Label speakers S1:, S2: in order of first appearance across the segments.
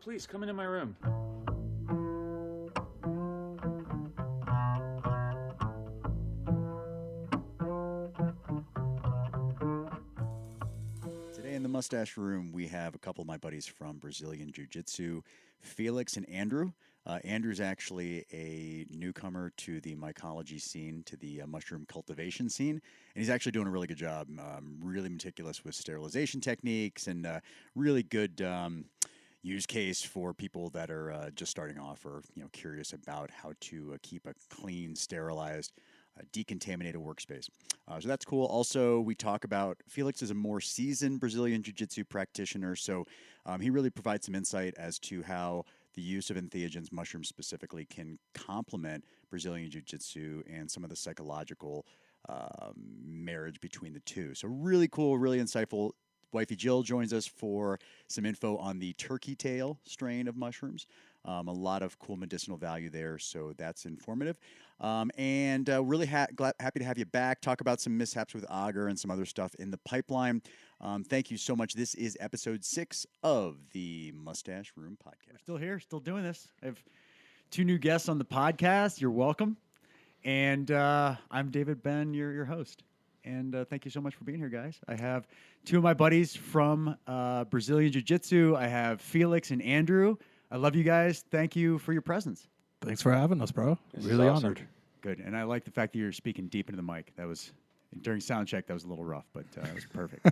S1: Please come into my room.
S2: Today in the MUstaSH Room, we have a couple of my buddies from Brazilian Jiu Jitsu, Felix and Andrew. Andrew's actually a newcomer to the mycology scene, to the mushroom cultivation scene, and he's actually doing a really good job, really meticulous with sterilization techniques, and really good use case for people that are just starting off or curious about how to keep a clean, sterilized, decontaminated workspace. So that's cool. Also, we talk about Felix is a more seasoned Brazilian Jiu Jitsu practitioner, so he really provides some insight as to how the use of entheogens, mushrooms specifically, can complement Brazilian Jiu Jitsu and some of the psychological marriage between the two. So really cool, really insightful. Wifey Jill joins us for some info on the turkey tail strain of mushrooms. A lot of cool medicinal value there, so that's informative. And really happy to have you back. Talk about some mishaps with ogor and some other stuff in the pipeline. Thank you so much. This is episode 6 of the MUstaSH Room podcast.
S3: We're still here, still doing this. I have 2 new guests on the podcast. You're welcome. And I'm David Ben, your host. And thank you so much for being here, guys. I have 2 of my buddies from Brazilian Jiu Jitsu. I have Felix and Andrew. I love you guys. Thank you for your presence.
S4: Thanks for having us, bro. Really honored.
S3: Good. And I like the fact that you're speaking deep into the mic. That was, during sound check, that was a little rough, but it was perfect.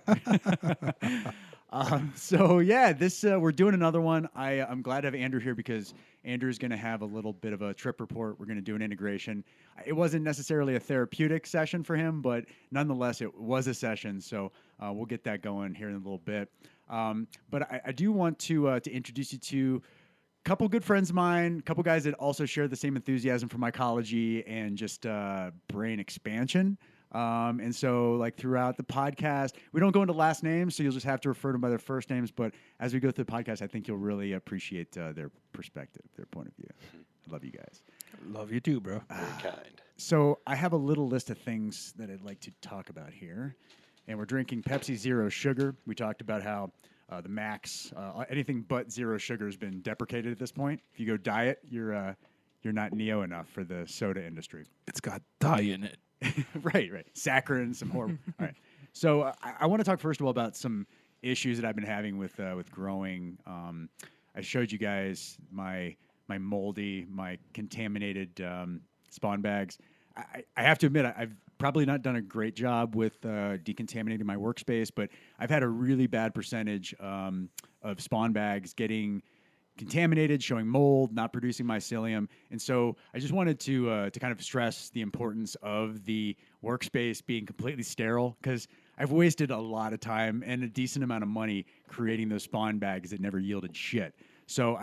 S3: So yeah, this we're doing another one. I'm glad to have Andrew here because Andrew's going to have a little bit of a trip report. We're going to do an integration. It wasn't necessarily a therapeutic session for him, but nonetheless, it was a session. So we'll get that going here in a little bit. But I do want to introduce you to a couple good friends of mine, a couple guys that also share the same enthusiasm for mycology and just brain expansion. And so, like, throughout the podcast, we don't go into last names, so you'll just have to refer to them by their first names. But as we go through the podcast, I think you'll really appreciate their perspective, their point of view. I love you guys.
S4: Love you too, bro.
S5: Very kind.
S3: So I have a little list of things that I'd like to talk about here. And we're drinking Pepsi Zero Sugar. We talked about how the max, anything but zero sugar has been deprecated at this point. If you go Dyett, you're not neo enough for the soda industry.
S4: It's got dye in it.
S3: Right. Saccharin, some horrible. All right. So I want to talk first of all about some issues that I've been having with growing. I showed you guys my moldy, my contaminated spawn bags. I have to admit, I've probably not done a great job with decontaminating my workspace, but I've had a really bad percentage of spawn bags getting contaminated, showing mold, not producing mycelium. And so I just wanted to kind of stress the importance of the workspace being completely sterile, because I've wasted a lot of time and a decent amount of money creating those spawn bags that never yielded shit. So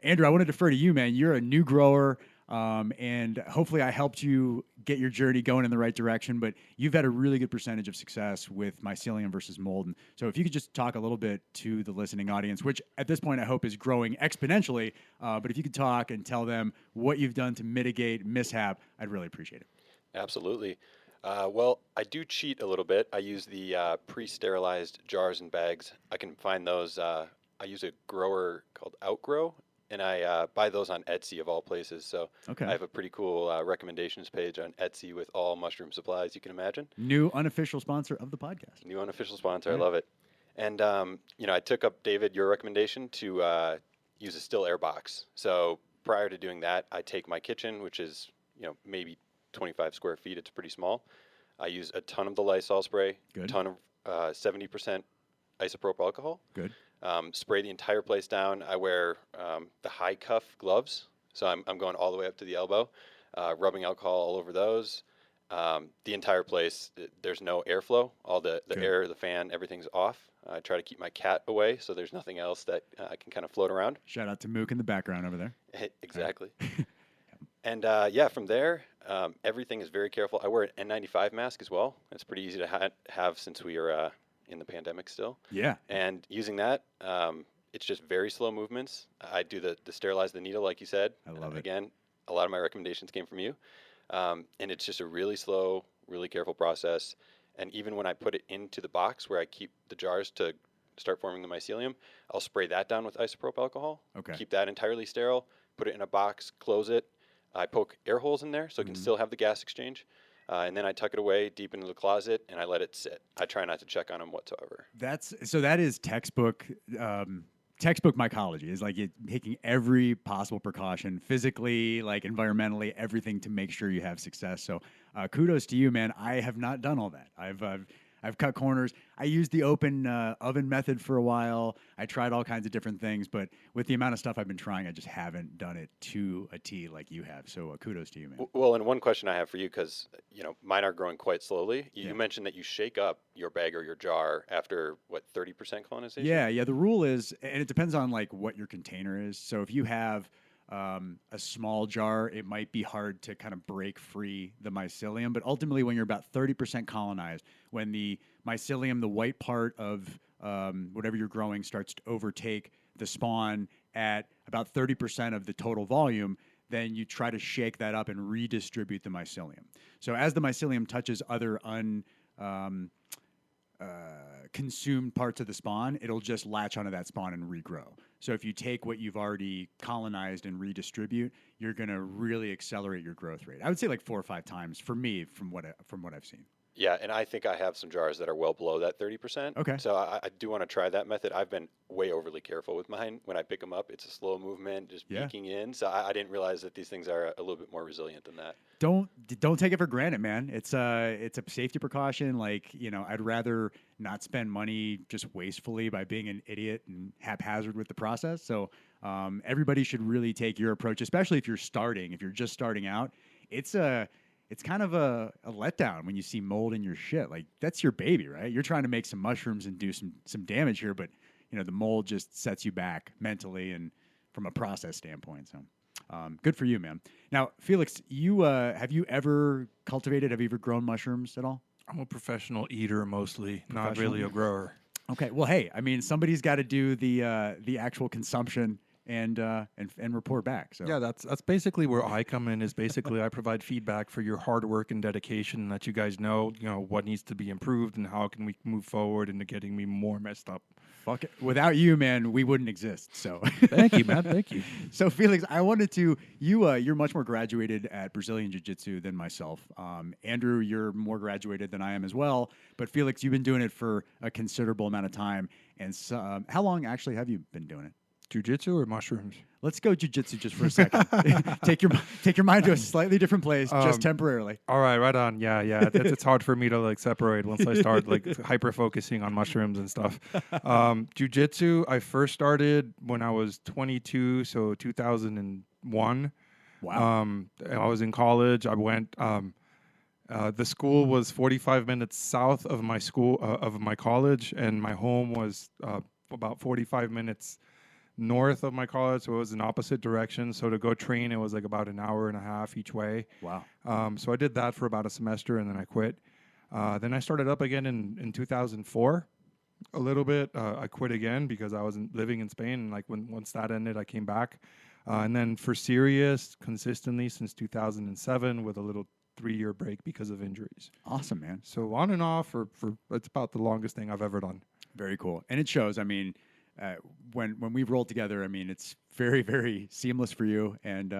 S3: Andrew, I want to defer to you, man. You're a new grower, and hopefully I helped you get your journey going in the right direction, but you've had a really good percentage of success with mycelium versus mold. And so if you could just talk a little bit to the listening audience, which at this point I hope is growing exponentially, but if you could talk and tell them what you've done to mitigate mishap, I'd really appreciate it.
S5: Absolutely. Well, I do cheat a little bit. I use the pre-sterilized jars and bags. I can find those. I use a grower called Outgrow, and I buy those on Etsy of all places. So
S3: Okay.
S5: I have a pretty cool recommendations page on Etsy with all mushroom supplies you can imagine.
S3: New unofficial sponsor of the podcast.
S5: New unofficial sponsor.
S3: Right.
S5: I love it. And, I took up, David, your recommendation to use a still air box. So prior to doing that, I take my kitchen, which is, maybe 25 square feet. It's pretty small. I use a ton of the Lysol spray,
S3: Good.
S5: a ton of 70% isopropyl alcohol.
S3: Good.
S5: Spray the entire place down. I wear the high cuff gloves, so I'm going all the way up to the elbow, rubbing alcohol all over those. The entire place, there's no airflow. All the air, the fan, everything's off. I try to keep my cat away, so there's nothing else that can kind of float around.
S3: Shout out to Mook in the background over there.
S5: Exactly. And from there, everything is very careful. I wear an N95 mask as well. It's pretty easy to have since we are in the pandemic still.
S3: Yeah.
S5: And using that, it's just very slow movements. I do the sterilize the needle, like you said.
S3: I love it.
S5: Again, a lot of my recommendations came from you. And it's just a really slow, really careful process. And even when I put it into the box where I keep the jars to start forming the mycelium, I'll spray that down with isopropyl alcohol.
S3: Okay.
S5: Keep that entirely sterile. Put it in a box, close it. I poke air holes in there so it can still have the gas exchange. And then I tuck it away deep into the closet and I let it sit. I try not to check on them whatsoever.
S3: That is textbook mycology. Is like taking every possible precaution, physically, like environmentally, everything to make sure you have success. So kudos to you, man. I have not done all that. I've cut corners. I used the open oven method for a while. I tried all kinds of different things, but with the amount of stuff I've been trying, I just haven't done it to a T like you have. So kudos to you, man.
S5: Well, and one question I have for you, because mine are growing quite slowly. You mentioned that you shake up your bag or your jar after 30% colonization.
S3: Yeah. The rule is, and it depends on like what your container is. So if you have a small jar, it might be hard to kind of break free the mycelium. But ultimately, when you're about 30% colonized, when the mycelium, the white part of whatever you're growing, starts to overtake the spawn at about 30% of the total volume, then you try to shake that up and redistribute the mycelium. So as the mycelium touches other consumed parts of the spawn, it'll just latch onto that spawn and regrow. So if you take what you've already colonized and redistribute, you're going to really accelerate your growth rate. I would say like 4 or 5 times for me from what I've seen.
S5: Yeah, and I think I have some jars that are well below that 30%.
S3: Okay.
S5: So I do want to try that method. I've been way overly careful with mine. When I pick them up, it's a slow movement, just peeking in. So I didn't realize that these things are a little bit more resilient than that.
S3: Don't take it for granted, man. It's a safety precaution. Like, I'd rather not spend money just wastefully by being an idiot and haphazard with the process. So everybody should really take your approach, especially if you're just starting out. It's kind of a letdown when you see mold in your shit. Like, that's your baby, right? You're trying to make some mushrooms and do some damage here, but the mold just sets you back mentally and from a process standpoint. So good for you, man. Now, Felix, you have you ever grown mushrooms at all?
S4: I'm a professional eater mostly, not really a grower.
S3: Okay. Well, hey, I mean, somebody's got to do the actual consumption and report back. So
S4: yeah, that's basically where I come in. Is basically I provide feedback for your hard work and dedication, that you guys know what needs to be improved and how can we move forward into getting me more messed up.
S3: Fuck it. Without you, man, we wouldn't exist. So
S4: thank you, man. Thank you.
S3: So Felix, I wanted to you're much more graduated at Brazilian Jiu Jitsu than myself. Andrew, you're more graduated than I am as well. But Felix, you've been doing it for a considerable amount of time. And so, how long actually have you been doing it?
S4: Jiu-jitsu or mushrooms?
S3: Let's go jiu-jitsu just for a second. take your mind to a slightly different place, just temporarily.
S4: All right, right on. Yeah. It's hard for me to like separate once I start like hyper focusing on mushrooms and stuff. Jiu-jitsu, I first started when I was 22, so 2001.
S3: Wow.
S4: I was in college. I went. The school was 45 minutes south of my school of my college, and my home was about 45 minutes north of my college, so it was in opposite direction. So to go train, it was like about an hour and a half each way.
S3: Wow.
S4: So I did that for about a semester, and then I quit. Then I started up again in 2004, a little bit. I quit again because I wasn't living in Spain, and like once that ended, I came back. And then for serious, consistently since 2007, with a little 3-year break because of injuries.
S3: Awesome, man.
S4: So on and off for it's about the longest thing I've ever done.
S3: Very cool. And it shows. I mean, when we've rolled together, I mean, it's very, very seamless for you, and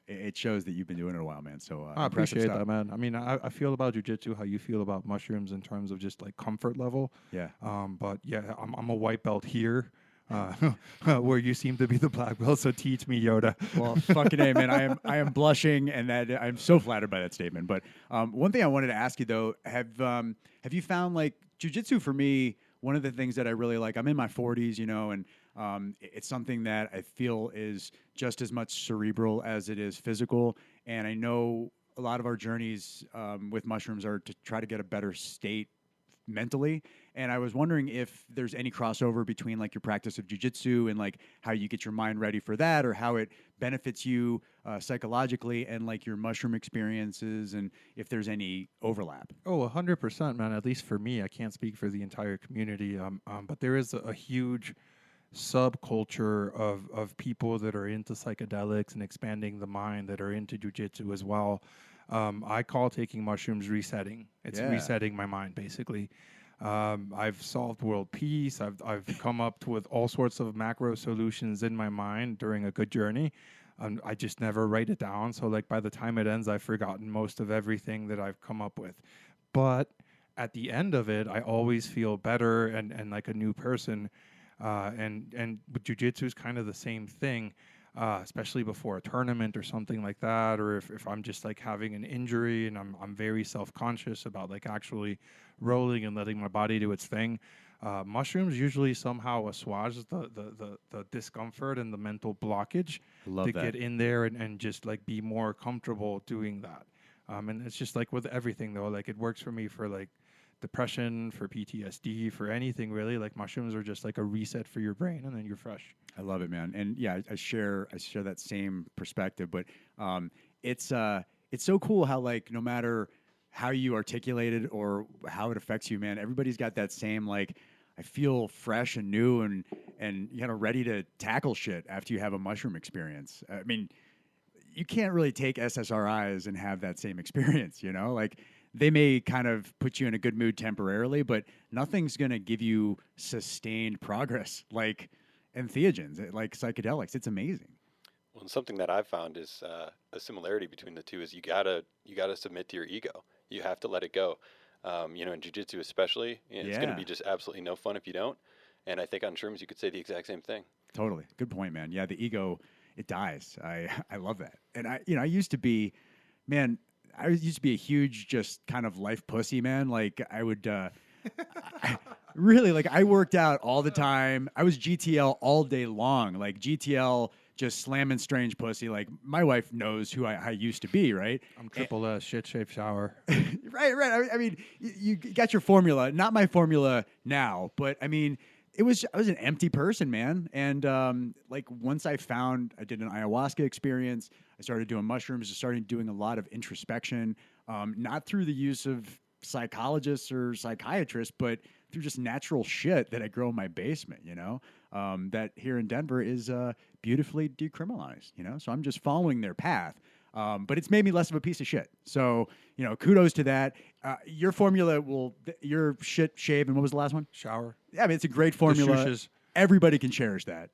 S3: it shows that you've been doing it a while, man. So
S4: I appreciate that, man. I mean, I feel about jiu-jitsu how you feel about mushrooms in terms of just like comfort level.
S3: Yeah.
S4: But yeah, I'm a white belt here. Where you seem to be the black belt, so teach me, Yoda.
S3: Well, fucking A, man. I am blushing, and that I'm so flattered by that statement. But one thing I wanted to ask you though, have you found like jiu-jitsu for me? One of the things that I really like, I'm in my 40s, and it's something that I feel is just as much cerebral as it is physical. And I know a lot of our journeys with mushrooms are to try to get a better state mentally. And I was wondering if there's any crossover between like your practice of jiu-jitsu and like how you get your mind ready for that, or how it benefits you psychologically and like your mushroom experiences, and if there's any overlap.
S4: Oh, 100%, man. At least for me, I can't speak for the entire community. But there is a huge subculture of people that are into psychedelics and expanding the mind that are into jiu-jitsu as well. I call taking mushrooms resetting. It's resetting my mind, basically. I've solved world peace. I've come up with all sorts of macro solutions in my mind during a good journey. I just never write it down. So like by the time it ends, I've forgotten most of everything that I've come up with. But at the end of it, I always feel better and like a new person. And with jujitsu is kind of the same thing, especially before a tournament or something like that, or if I'm just like having an injury and I'm very self-conscious about like actually rolling and letting my body do its thing. Mushrooms usually somehow assuage the discomfort and the mental blockage to get in there and just like be more comfortable doing that. And it's just like with everything though, like it works for me for like depression, for PTSD, for anything really. Like mushrooms are just like a reset for your brain, and then you're fresh.
S3: I love it, man. And yeah, I share that same perspective. But it's so cool how like no matter how you articulate it or how it affects you, man, everybody's got that same like I feel fresh and new and you know ready to tackle shit after you have a mushroom experience. I mean, you can't really take SSRIs and have that same experience, you know? Like they may kind of put you in a good mood temporarily, but nothing's going to give you sustained progress like entheogens, like psychedelics. It's amazing.
S5: Well, and something that I've found is a similarity between the two is you gotta submit to your ego. You have to let it go. You know, in jiu-jitsu especially, it's going to be just absolutely no fun if you don't. And I think on shrooms you could say the exact same thing.
S3: Totally. Good point, man. Yeah, the ego, it dies. I love that. And I used to be, man, I used to be a huge just kind of life pussy, man. Like I would really like I worked out all the time. I was GTL all day long. Like GTL just slamming strange pussy. Like my wife knows who I used to be, right?
S4: I'm triple S, shit-shaped shower.
S3: Right. I mean, you got your formula. Not my formula now, but I mean, I was an empty person, man. And like once I did an ayahuasca experience, I started doing mushrooms, I started doing a lot of introspection, not through the use of psychologists or psychiatrists, but through just natural shit that I grow in my basement, you know, that here in Denver is beautifully decriminalized, you know, so I'm just following their path. But it's made me less of a piece of shit. So, you know, kudos to that. Your formula your shit shave, and what was the last one?
S4: Shower.
S3: Yeah, I mean, it's a great formula. Everybody can cherish that.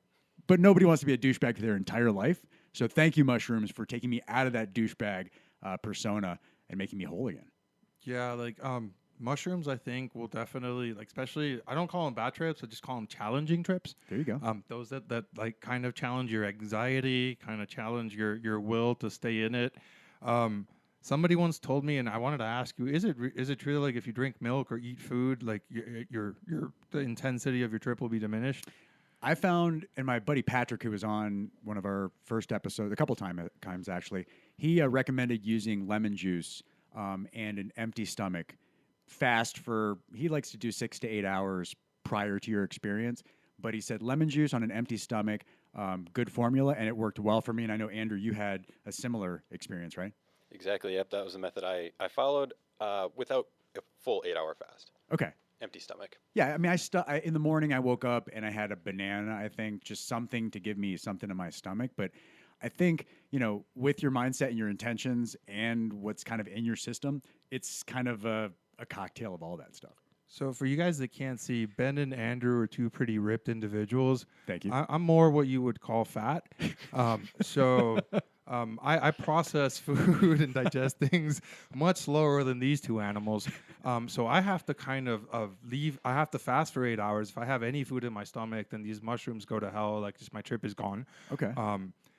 S3: But nobody wants to be a douchebag for their entire life. So thank you, mushrooms, for taking me out of that douchebag persona and making me whole again.
S4: Yeah, like mushrooms, I think will definitely like, especially I don't call them bad trips, I just call them challenging trips.
S3: There you go.
S4: Those that like kind of challenge your anxiety, kind of challenge your will to stay in it. Somebody once told me, and I wanted to ask you: is it true like if you drink milk or eat food, like the intensity of your trip will be diminished?
S3: I found, and my buddy Patrick, who was on one of our first episodes, a couple times actually, he recommended using lemon juice and an empty stomach fast he likes to do 6 to 8 hours prior to your experience. But he said lemon juice on an empty stomach, good formula, and it worked well for me. And I know, Andrew, you had a similar experience, right?
S5: Exactly. Yep. That was the method I followed without a full 8-hour fast.
S3: Okay.
S5: Empty stomach.
S3: Yeah, I mean, in the morning I woke up and I had a banana, I think, just something to give me something in my stomach. But I think, you know, with your mindset and your intentions and what's kind of in your system, it's kind of a cocktail of all that stuff.
S4: So for you guys that can't see, Ben and Andrew are two pretty ripped individuals.
S3: Thank you.
S4: I'm more what you would call fat. I process food and digest things much slower than these two animals. So I have to kind of leave. I have to fast for 8 hours. If I have any food in my stomach, then these mushrooms go to hell. Like just my trip is gone.
S3: Okay.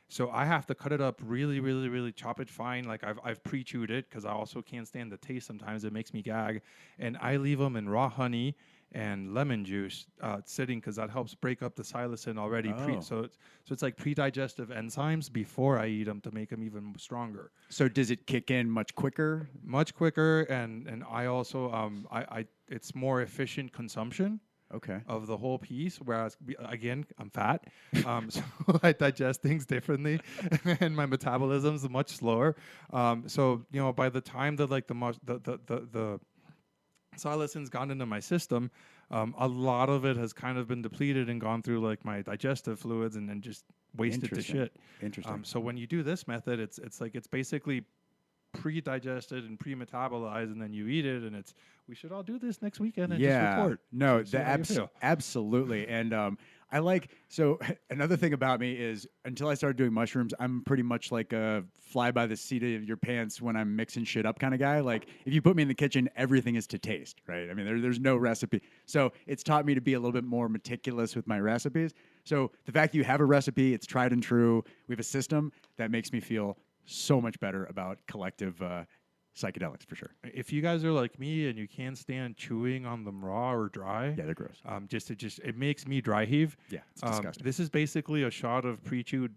S4: So I have to cut it up really, really, really chop it fine. Like I've pre-chewed it because I also can't stand the taste sometimes. It makes me gag. And I leave them in raw honey and lemon juice sitting because that helps break up the psilocin already. So it's like pre-digestive enzymes before I eat them to make them even stronger.
S3: So does it kick in much quicker?
S4: Much quicker, and I also it's more efficient consumption.
S3: Okay.
S4: Of the whole piece, whereas again I'm fat, so I digest things differently, and my metabolism's much slower. So you know, by the time that like the psilocin's gone into my system, a lot of it has kind of been depleted and gone through like my digestive fluids and just wasted to shit.
S3: Interesting.
S4: So when you do this method, it's basically pre-digested and pre-metabolized, and then you eat it, and it's we should all do this next weekend and
S3: Yeah.
S4: just record.
S3: No,
S4: See how you feel.
S3: absolutely. And I like, so another thing about me is until I started doing mushrooms, I'm pretty much like a fly by the seat of your pants when I'm mixing shit up kind of guy. Like if you put me in the kitchen, everything is to taste, right? I mean, there's no recipe. So it's taught me to be a little bit more meticulous with my recipes. So the fact that you have a recipe, it's tried and true, we have a system, that makes me feel so much better about collective psychedelics for sure.
S4: If you guys are like me and you can't stand chewing on them raw or dry,
S3: Yeah, they're gross.
S4: It makes me dry heave.
S3: Yeah, it's disgusting.
S4: This is basically a shot of pre-chewed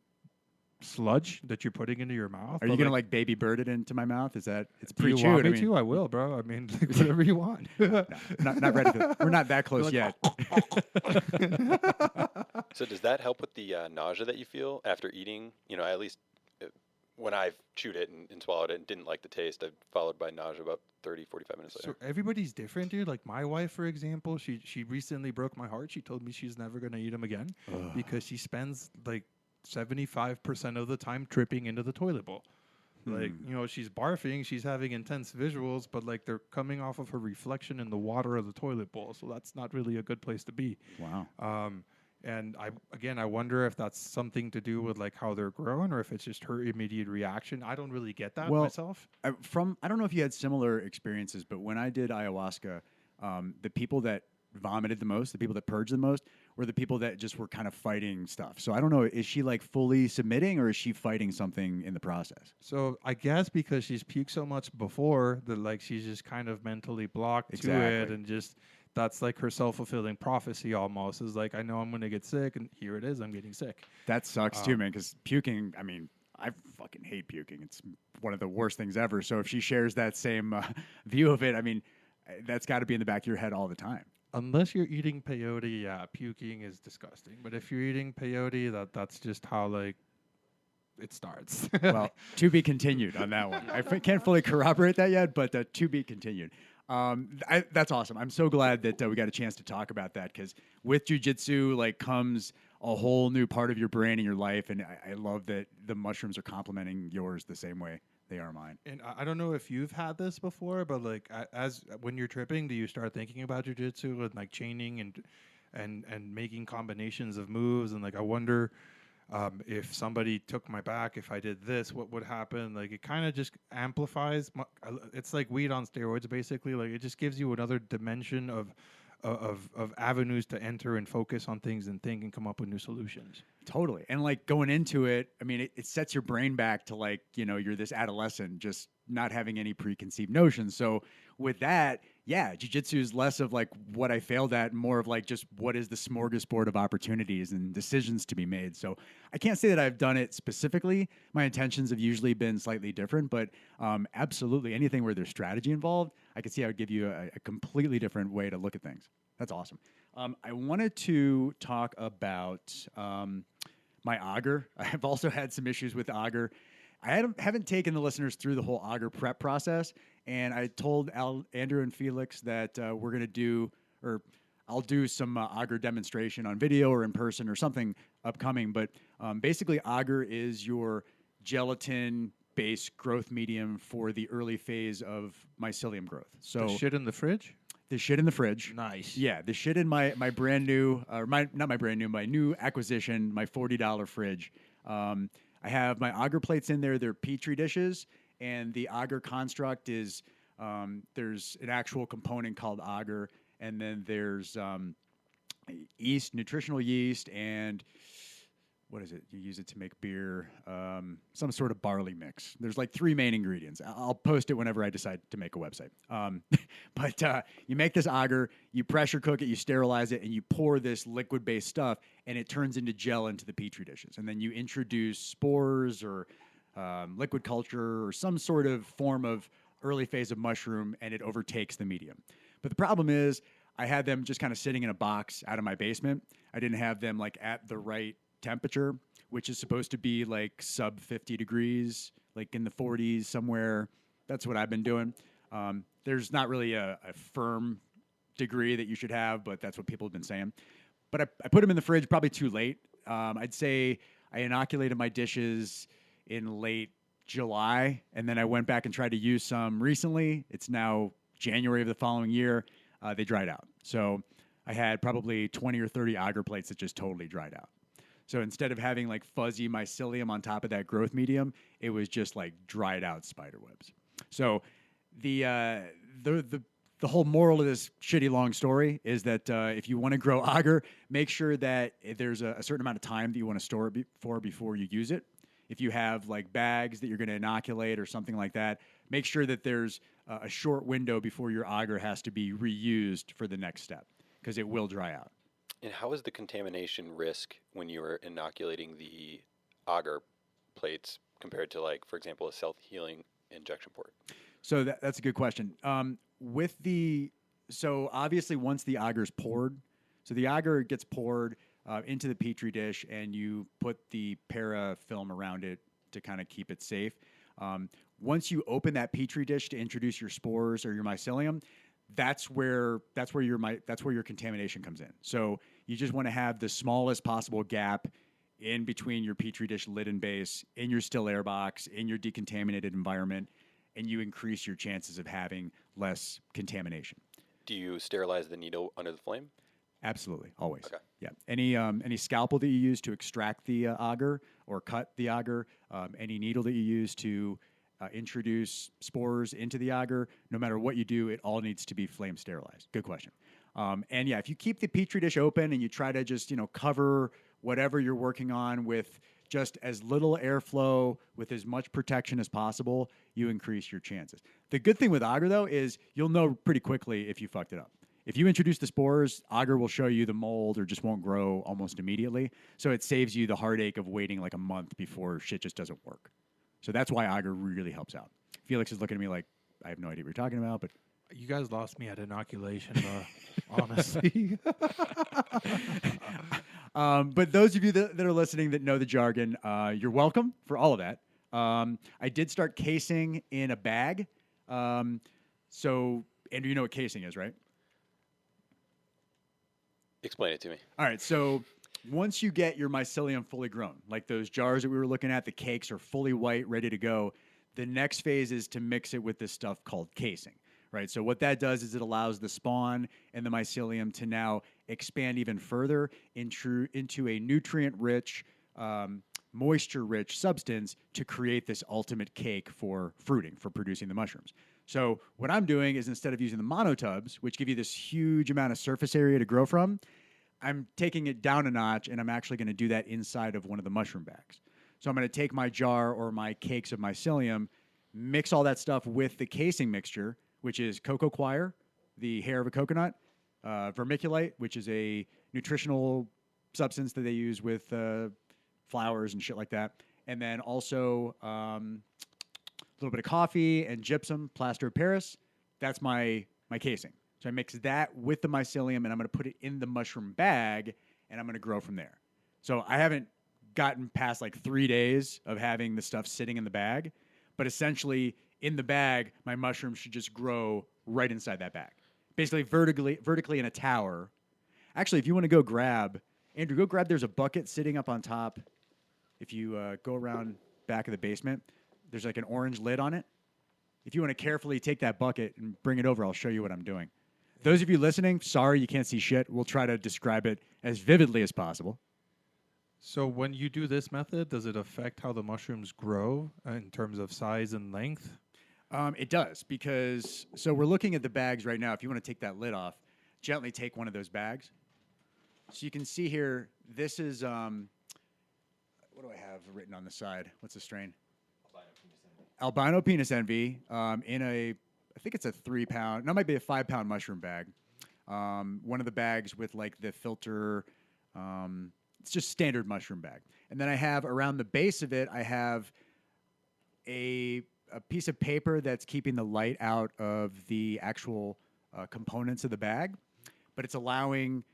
S4: sludge that you're putting into your mouth.
S3: Are you gonna like baby bird it into my mouth? Is that it's
S4: Do you
S3: pre-chewed?
S4: want me
S3: I mean,
S4: to? I will, bro. I mean, like, whatever you want.
S3: not ready for that. We're not that close yet.
S5: So does that help with the nausea that you feel after eating? You know, at least when I've chewed it and swallowed it and didn't like the taste, I've followed by nausea about 30, 45 minutes later.
S4: So everybody's different, dude. Like my wife, for example, she recently broke my heart. She told me she's never going to eat them again because she spends like 75% of the time tripping into the toilet bowl. Like, you know, she's barfing, she's having intense visuals, but like they're coming off of her reflection in the water of the toilet bowl. So that's not really a good place to be.
S3: Wow.
S4: And I wonder if that's something to do with like how they're grown or if it's just her immediate reaction. I don't really get that myself.
S3: I don't know if you had similar experiences, but when I did ayahuasca, the people that vomited the most, the people that purged the most, were the people that just were kind of fighting stuff. So I don't know, is she like fully submitting or is she fighting something in the process?
S4: So I guess because she's puked so much before that, like she's just kind of mentally blocked to it, and just that's like her self-fulfilling prophecy almost. Is like, I know I'm going to get sick, and here it is, I'm getting sick.
S3: That sucks too, man, because puking, I mean, I fucking hate puking. It's one of the worst things ever. So if she shares that same view of it, I mean, that's got to be in the back of your head all the time.
S4: Unless you're eating peyote, yeah, puking is disgusting. But if you're eating peyote, that's just how like it starts.
S3: Well, to be continued on that one. I can't fully corroborate that yet, but to be continued. That's awesome. I'm so glad that we got a chance to talk about that, because with jiu-jitsu like comes a whole new part of your brain and your life, and I love that the mushrooms are complementing yours the same way they are mine.
S4: And I don't know if you've had this before, but like as when you're tripping, do you start thinking about jiu-jitsu and like chaining and making combinations of moves? And like I wonder if somebody took my back, if I did this, what would happen? Like it kind of just amplifies. It's like weed on steroids, basically. Like it just gives you another dimension of avenues to enter and focus on things and think and come up with new solutions.
S3: Totally. And like going into it, I mean, it sets your brain back to like, you know, you're this adolescent just not having any preconceived notions. So with that, yeah, jiu-jitsu is less of like what I failed at, more of like just what is the smorgasbord of opportunities and decisions to be made. So I can't say that I've done it specifically. My intentions have usually been slightly different, but absolutely anything where there's strategy involved, I could see I would give you a completely different way to look at things. That's awesome. I wanted to talk about my ogor. I've also had some issues with ogor. I haven't taken the listeners through the whole ogor prep process, and I told Andrew and Felix that we're going to do, or I'll do some ogor demonstration on video or in person or something upcoming. But basically, ogor is your gelatin-based growth medium for the early phase of mycelium growth. So
S4: the shit in the fridge?
S3: The shit in the fridge.
S4: Nice.
S3: Yeah, the shit in my brand new, my new acquisition, my $40 fridge. I have my ogor plates in there. They're Petri dishes, and the ogor construct is there's an actual component called ogor, and then there's yeast, nutritional yeast, and what is it? You use it to make beer, some sort of barley mix. There's like 3 main ingredients. I'll post it whenever I decide to make a website. But you make this ogor, you pressure cook it, you sterilize it, and you pour this liquid-based stuff, and it turns into gel into the Petri dishes. And then you introduce spores or liquid culture or some sort of form of early phase of mushroom, and it overtakes the medium. But the problem is I had them just kind of sitting in a box out of my basement. I didn't have them like at the right temperature, which is supposed to be like sub 50 degrees, like in the 40s somewhere. That's what I've been doing. There's not really a firm degree that you should have, but that's what people have been saying. But I put them in the fridge probably too late. I'd say I inoculated my dishes in late July, and then I went back and tried to use some recently. It's now January of the following year. They dried out. So I had probably 20 or 30 auger plates that just totally dried out. So instead of having like fuzzy mycelium on top of that growth medium, it was just like dried out spider webs. So the whole moral of this shitty long story is that if you want to grow auger, make sure that there's a certain amount of time that you want to store it for before you use it. If you have like bags that you're going to inoculate or something like that, make sure that there's a short window before your auger has to be reused for the next step, because it will dry out.
S5: And how is the contamination risk when you are inoculating the auger plates compared to, like, for example, a self-healing injection port?
S3: So that's a good question. So obviously once the auger is poured, so the auger gets poured into the Petri dish, and you put the parafilm around it to kind of keep it safe. Once you open that Petri dish to introduce your spores or your mycelium, that's where your contamination comes in. So you just want to have the smallest possible gap in between your Petri dish lid and base, in your still air box, in your decontaminated environment, and you increase your chances of having less contamination.
S5: Do you sterilize the needle under the flame?
S3: Absolutely, always.
S5: Okay.
S3: Yeah. Any scalpel that you use to extract the auger or cut the auger, any needle that you use to introduce spores into the auger, no matter what you do, it all needs to be flame sterilized. Good question. And yeah, if you keep the Petri dish open and you try to just, cover whatever you're working on with just as little airflow, with as much protection as possible, you increase your chances. The good thing with auger, though, is you'll know pretty quickly if you fucked it up. If you introduce the spores, auger will show you the mold or just won't grow almost immediately. So it saves you the heartache of waiting like a month before shit just doesn't work. So that's why auger really helps out. Felix is looking at me like, I have no idea what you're talking about, but
S4: You guys lost me at inoculation, honestly.
S3: But those of you that are listening that know the jargon, you're welcome for all of that. I did start casing in a bag. So, Andrew, you know what casing is, right?
S5: Explain it to me.
S3: All right. So once you get your mycelium fully grown, like those jars that we were looking at, the cakes are fully white, ready to go. The next phase is to mix it with this stuff called casing. Right. So what that does is it allows the spawn and the mycelium to now expand even further into a nutrient-rich, moisture-rich substance to create this ultimate cake for fruiting, for producing the mushrooms. So what I'm doing is, instead of using the monotubs, which give you this huge amount of surface area to grow from, I'm taking it down a notch, and I'm actually going to do that inside of one of the mushroom bags. So I'm going to take my jar or my cakes of mycelium, mix all that stuff with the casing mixture, which is cocoa coir, the hair of a coconut, vermiculite, which is a nutritional substance that they use with flowers and shit like that, and then also a little bit of coffee and gypsum, plaster of Paris. That's my casing. So I mix that with the mycelium, and I'm going to put it in the mushroom bag, and I'm going to grow from there. So I haven't gotten past like 3 days of having the stuff sitting in the bag, but essentially in the bag, my mushrooms should just grow right inside that bag, basically vertically in a tower. Actually, if you want to go grab, Andrew, there's a bucket sitting up on top. If you go around back of the basement, there's like an orange lid on it. If you want to carefully take that bucket and bring it over, I'll show you what I'm doing. Those of you listening, sorry you can't see shit. We'll try to describe it as vividly as possible.
S4: So when you do this method, does it affect how the mushrooms grow in terms of size and length?
S3: It does, because, so we're looking at the bags right now. If you want to take that lid off, gently take one of those bags. So you can see here, this is, what do I have written on the side? What's the strain? Albino penis envy, in a, I think it's a 3-pound, no, it might be a 5-pound mushroom bag. One of the bags with like the filter, it's just standard mushroom bag. And then I have around the base of it, I have a piece of paper that's keeping the light out of the actual components of the bag, but it's allowing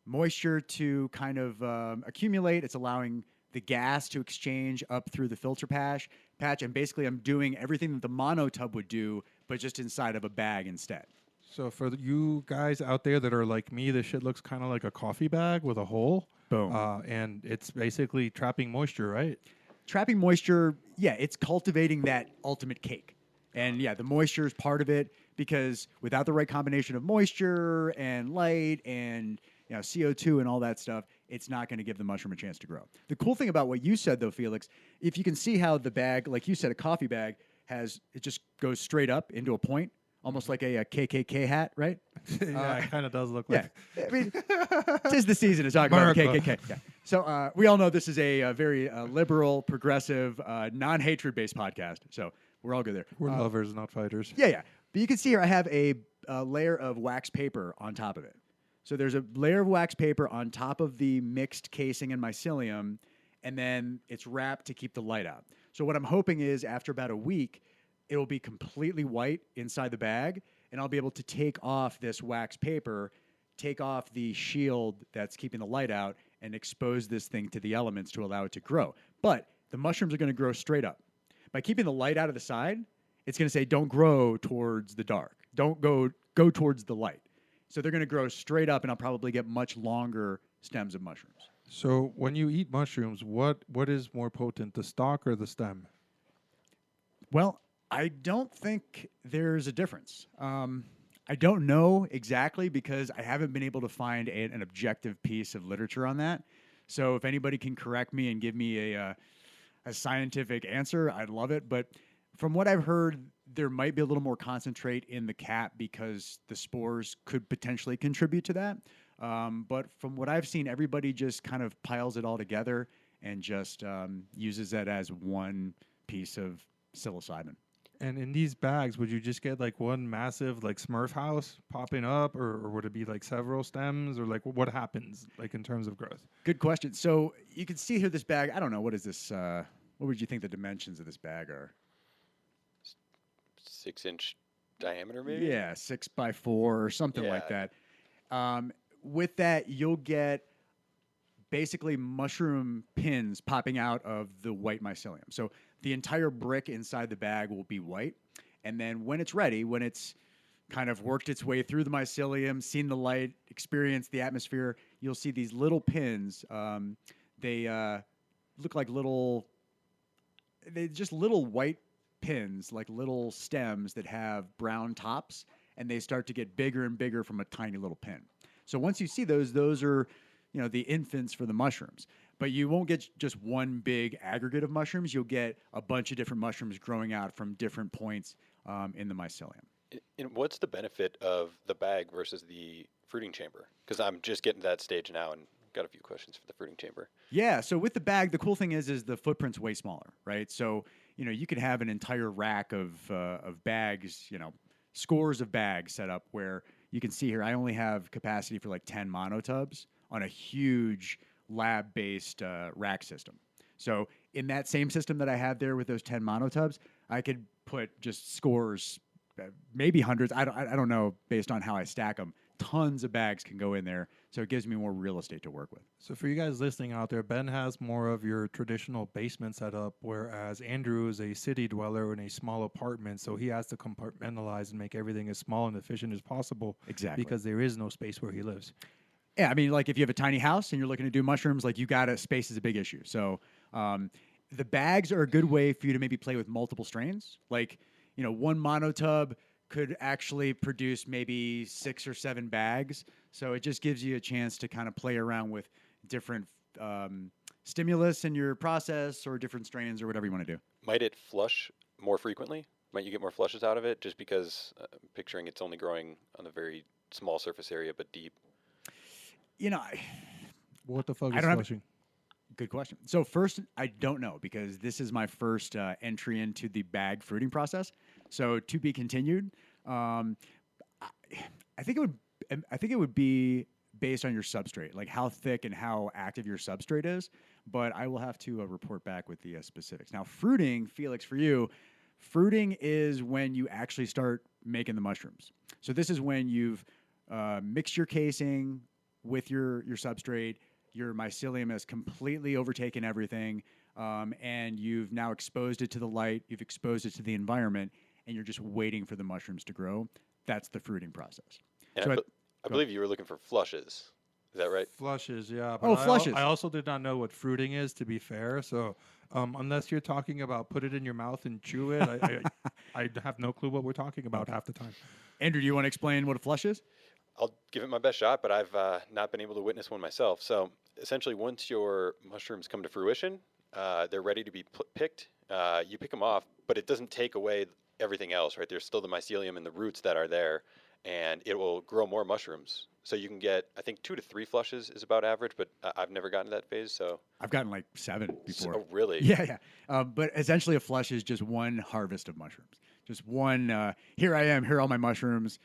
S3: moisture to kind of accumulate. It's allowing the gas to exchange up through the filter patch, and basically I'm doing everything that the monotub would do, but just inside of a bag instead.
S4: So for you guys out there that are like me, this shit looks kind of like a coffee bag with a hole.
S3: Boom.
S4: And it's basically trapping moisture, right?
S3: trapping moisture, yeah, it's cultivating that ultimate cake. And yeah, the moisture is part of it because without the right combination of moisture and light and CO2 and all that stuff, it's not going to give the mushroom a chance to grow. The cool thing about what you said, though, Felix, if you can see how the bag, like you said, a coffee bag it just goes straight up into a point, almost like a KKK hat, right?
S4: Yeah, it kind of does look like.
S3: Yeah, I mean, 'tis the season to talk about the KKK. Yeah. So we all know this is a very liberal, progressive, non-hatred based podcast. So we're all good there.
S4: We're lovers, not fighters.
S3: Yeah. But you can see here I have a layer of wax paper on top of it. So there's a layer of wax paper on top of the mixed casing and mycelium, and then it's wrapped to keep the light out. So what I'm hoping is after about a week, it will be completely white inside the bag, and I'll be able to take off this wax paper, take off the shield that's keeping the light out, and expose this thing to the elements to allow it to grow. But the mushrooms are going to grow straight up. By keeping the light out of the side, it's going to say don't grow towards the dark. Don't go towards the light. So they're going to grow straight up, and I'll probably get much longer stems of mushrooms.
S4: So when you eat mushrooms, what is more potent, the stalk or the stem?
S3: Well, I don't think there's a difference. I don't know exactly because I haven't been able to find an objective piece of literature on that. So if anybody can correct me and give me a scientific answer, I'd love it. But from what I've heard, there might be a little more concentrate in the cap because the spores could potentially contribute to that. But from what I've seen, everybody just kind of piles it all together and just uses that as one piece of psilocybin.
S4: And in these bags, would you just get like one massive like Smurf house popping up, or would it be like several stems, or like what happens like in terms of growth?
S3: Good question. So you can see here this bag. I don't know, what is this? What would you think the dimensions of this bag are?
S5: 6-inch diameter, maybe?
S3: Yeah, 6x4 or something like that. With that, you'll get basically mushroom pins popping out of the white mycelium. So the entire brick inside the bag will be white. And then when it's ready, when it's kind of worked its way through the mycelium, seen the light, experienced the atmosphere, you'll see these little pins. They look like little white pins, like little stems that have brown tops, and they start to get bigger and bigger from a tiny little pin. So once you see those are, the infants for the mushrooms. But you won't get just one big aggregate of mushrooms. You'll get a bunch of different mushrooms growing out from different points in the mycelium.
S5: And what's the benefit of the bag versus the fruiting chamber? Because I'm just getting to that stage now and got a few questions for the fruiting chamber.
S3: Yeah, so with the bag, the cool thing is the footprint's way smaller, right? So, you could have an entire rack of bags, scores of bags set up where you can see here I only have capacity for like 10 monotubs on a huge lab-based rack system. So in that same system that I have there with those 10 monotubs, I could put just scores, maybe hundreds. I don't know based on how I stack them. Tons of bags can go in there, so it gives me more real estate to work with.
S4: So for you guys listening out there, Ben has more of your traditional basement setup, whereas Andrew is a city dweller in a small apartment, so he has to compartmentalize and make everything as small and efficient as possible.
S3: Exactly.
S4: Because there is no space where he lives.
S3: Yeah, I mean, like if you have a tiny house and you're looking to do mushrooms, like space is a big issue. So the bags are a good way for you to maybe play with multiple strains. Like, one monotub could actually produce maybe 6 or 7 bags. So it just gives you a chance to kind of play around with different stimulus in your process or different strains or whatever you want to do.
S5: Might it flush more frequently? Might you get more flushes out of it just because picturing it's only growing on a very small surface area but deep?
S4: What the fuck is flushing?
S3: Good question. So first, I don't know because this is my first entry into the bag fruiting process. So to be continued. I think it would be based on your substrate, like how thick and how active your substrate is. But I will have to report back with the specifics. Now, fruiting, Felix, for you, fruiting is when you actually start making the mushrooms. So this is when you've mixed your casing with your substrate. Your mycelium has completely overtaken everything, and you've now exposed it to the light, you've exposed it to the environment, and you're just waiting for the mushrooms to grow. That's the fruiting process.
S5: And I believe you were looking for flushes. Is that right?
S4: Flushes, yeah.
S3: Oh,
S4: I
S3: flushes.
S4: I also did not know what fruiting is, to be fair. So, unless you're talking about put it in your mouth and chew it, I have no clue what we're talking about half the time.
S3: Andrew, do you want to explain what a flush is?
S5: I'll give it my best shot, but I've not been able to witness one myself. So essentially, once your mushrooms come to fruition, they're ready to be picked. You pick them off, but it doesn't take away everything else, right? There's still the mycelium and the roots that are there, and it will grow more mushrooms. So you can get, I think, 2 to 3 flushes is about average, but I've never gotten to that phase. So
S3: I've gotten like 7 before.
S5: oh, really?
S3: Yeah. But essentially, a flush is just one harvest of mushrooms. Just one. Here I am. Here are all my mushrooms.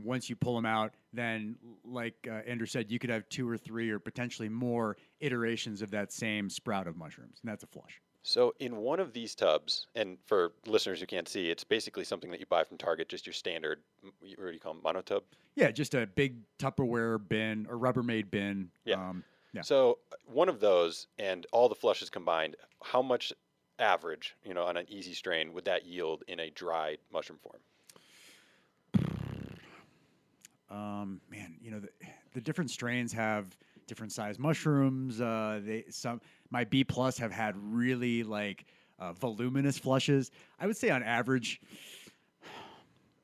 S3: Once you pull them out, then, like Andrew said, you could have 2 or 3 or potentially more iterations of that same sprout of mushrooms, and that's a flush.
S5: So in one of these tubs, and for listeners who can't see, it's basically something that you buy from Target, just your standard, what do you call them, monotub?
S3: Yeah, just a big Tupperware bin or Rubbermaid bin.
S5: Yeah.
S3: Yeah.
S5: So one of those and all the flushes combined, how much average, on an easy strain would that yield in a dried mushroom form?
S3: Man, the different strains have different size mushrooms. My B plus have had really voluminous flushes. I would say on average.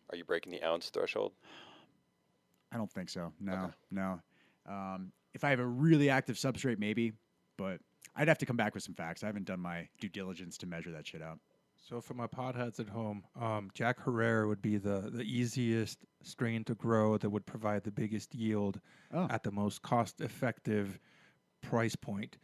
S5: Are you breaking the ounce threshold?
S3: I don't think so. No,
S5: Okay.
S3: no. If I have a really active substrate, maybe, but I'd have to come back with some facts. I haven't done my due diligence to measure that shit out.
S4: So for my potheads at home, Jack Herrera would be the easiest strain to grow that would provide the biggest yield at the most cost-effective price point.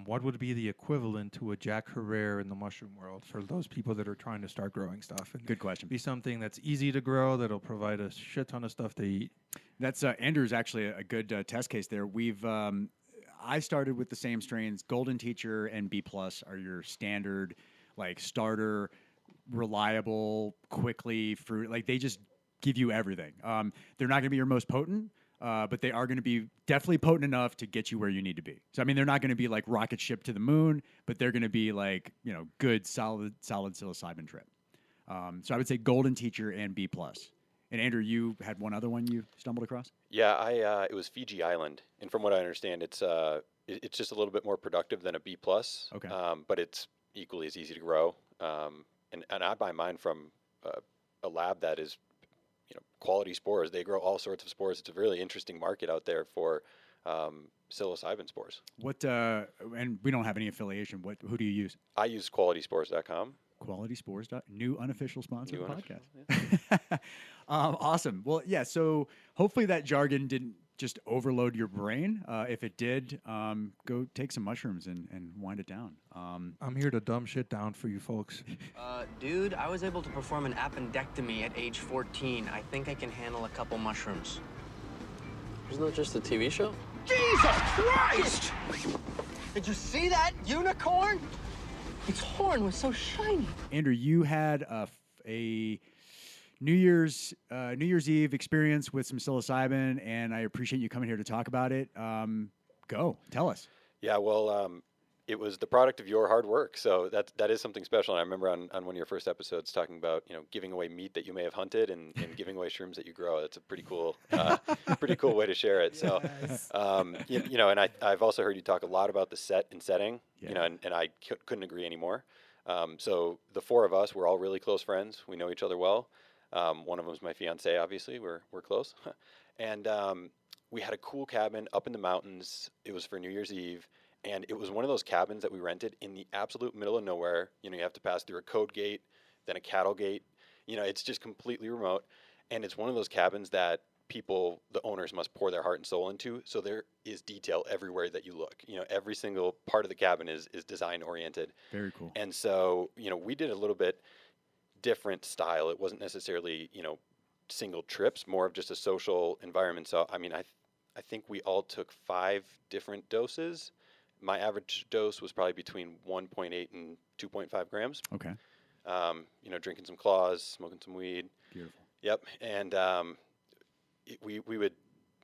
S4: What would be the equivalent to a Jack Herrera in the mushroom world for those people that are trying to start growing stuff? And
S3: Good question.
S4: be something that's easy to grow, that'll provide a shit ton of stuff to eat.
S3: That's Andrew's actually a good test case there. I started with the same strains. Golden Teacher and B plus are your standard, starter, reliable, quickly fruit. They just give you everything. They're not going to be your most potent, but they are going to be definitely potent enough to get you where you need to be. So they're not going to be like rocket ship to the moon, but they're going to be good solid psilocybin trip. So I would say Golden Teacher and B plus. And Andrew, you had one other one you stumbled across?
S5: Yeah, it was Fiji Island, and from what I understand, it's just a little bit more productive than a B plus.
S3: Okay.
S5: But it's equally as easy to grow. And I buy mine from a lab that is, quality spores. They grow all sorts of spores. It's a really interesting market out there for psilocybin spores.
S3: And we don't have any affiliation. Who do you use?
S5: I use qualityspores.com.
S3: Quality Spores. New unofficial sponsor of the podcast.
S5: Yeah.
S3: Awesome. Well, yeah. So hopefully that jargon didn't just overload your brain. If it did, go take some mushrooms and wind it down.
S4: I'm here to dumb shit down for you folks.
S1: Dude, I was able to perform an appendectomy at age 14. I think I can handle a couple mushrooms.
S6: Isn't that just a TV show?
S1: Jesus Christ! Did you see that unicorn? Its horn was so shiny.
S3: Andrew, you had a New Year's Eve experience with some psilocybin, and I appreciate you coming here to talk about it. Go, tell us.
S5: Yeah, well, it was the product of your hard work, so that is something special. And I remember on one of your first episodes talking about giving away meat that you may have hunted and giving away shrooms that you grow. That's a pretty cool way to share it. So,
S3: Yes.
S5: And I've also heard you talk a lot about the set and setting.
S3: Yeah.
S5: And I couldn't agree anymore. So the 4 of us, we're all really close friends. We know each other well. One of them is my fiance, obviously. We're close. And we had a cool cabin up in the mountains. It was for New Year's Eve. And it was one of those cabins that we rented in the absolute middle of nowhere. You have to pass through a code gate, then a cattle gate. It's just completely remote. And it's one of those cabins that the owners must pour their heart and soul into. So there is detail everywhere that you look. Every single part of the cabin is design oriented.
S3: Very cool.
S5: And so, we did a little bit different style. It wasn't necessarily, single trips, more of just a social environment. So, I think we all took 5 different doses. My average dose was probably between 1.8 and 2.5 grams.
S3: Okay.
S5: Drinking some claws, smoking some weed.
S3: Beautiful.
S5: Yep. And we would,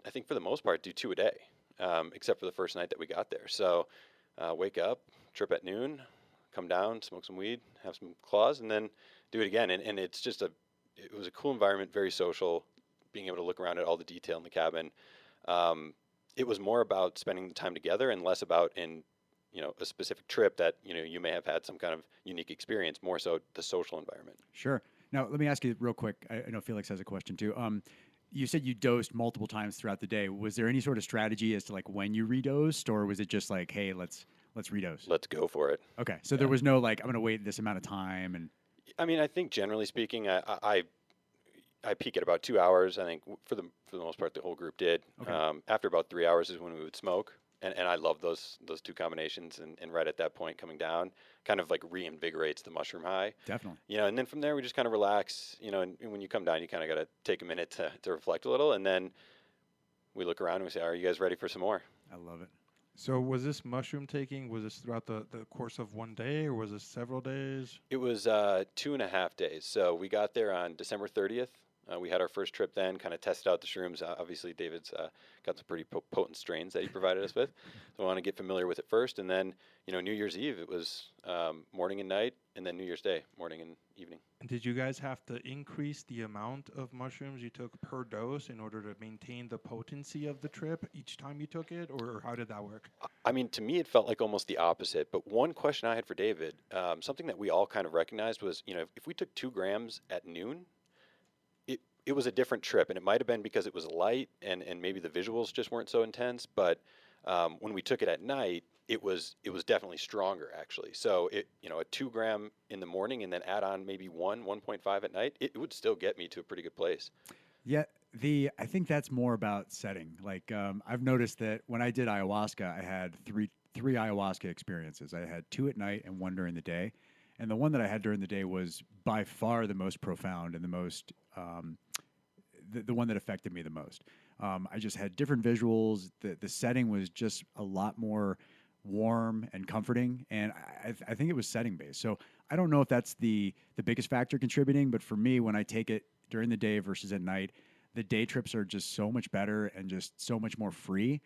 S5: I think for the most part, do 2 a day, except for the first night that we got there. So wake up, trip at noon, come down, smoke some weed, have some claws, and then do it again. And it's just it was a cool environment, very social, being able to look around at all the detail in the cabin. it was more about spending the time together and less about a specific trip that, you may have had some kind of unique experience, more so the social environment.
S3: Sure. Now, let me ask you real quick. I know Felix has a question too. You said you dosed multiple times throughout the day. Was there any sort of strategy as to like when you redosed, or was it just like, hey, let's redose?
S5: Let's go for it.
S3: Okay. So there was no like, I'm going to wait this amount of time. And
S5: I mean, I think generally speaking, I peak at about 2 hours. I think for the most part, the whole group did.
S3: Okay.
S5: After about 3 hours is when we would smoke. And I love those two combinations. And right at that point, coming down kind of like reinvigorates the mushroom high.
S3: Definitely.
S5: And then from there, we just kind of relax, and when you come down, you kind of got to take a minute to reflect a little. And then we look around and we say, are you guys ready for some more?
S3: I love it.
S4: So was this mushroom taking, was this throughout the course of one day, or was this several days?
S5: It was 2.5 days. So we got there on December 30th. We had our first trip then, kind of tested out the shrooms. Obviously, David's got some pretty potent strains that he provided us with. So I want to get familiar with it first. And then, New Year's Eve, it was morning and night, and then New Year's Day, morning and evening.
S4: And did you guys have to increase the amount of mushrooms you took per dose in order to maintain the potency of the trip each time you took it, or how did that work?
S5: I mean, to me, it felt like almost the opposite. But one question I had for David, something that we all kind of recognized was, if we took 2 grams at noon, it was a different trip, and it might have been because it was light and maybe the visuals just weren't so intense. But when we took it at night, it was definitely stronger actually. So a 2 gram in the morning and then add on maybe 1.5 at night, it would still get me to a pretty good place.
S3: Yeah. I think that's more about setting. Like I've noticed that when I did ayahuasca, I had three ayahuasca experiences. I had 2 at night and 1 during the day. And the one that I had during the day was by far the most profound and the most, the one that affected me the most. I just had different visuals. The setting was just a lot more warm and comforting. And I think it was setting based. So I don't know if that's the biggest factor contributing, but for me, when I take it during the day versus at night, the day trips are just so much better and just so much more free.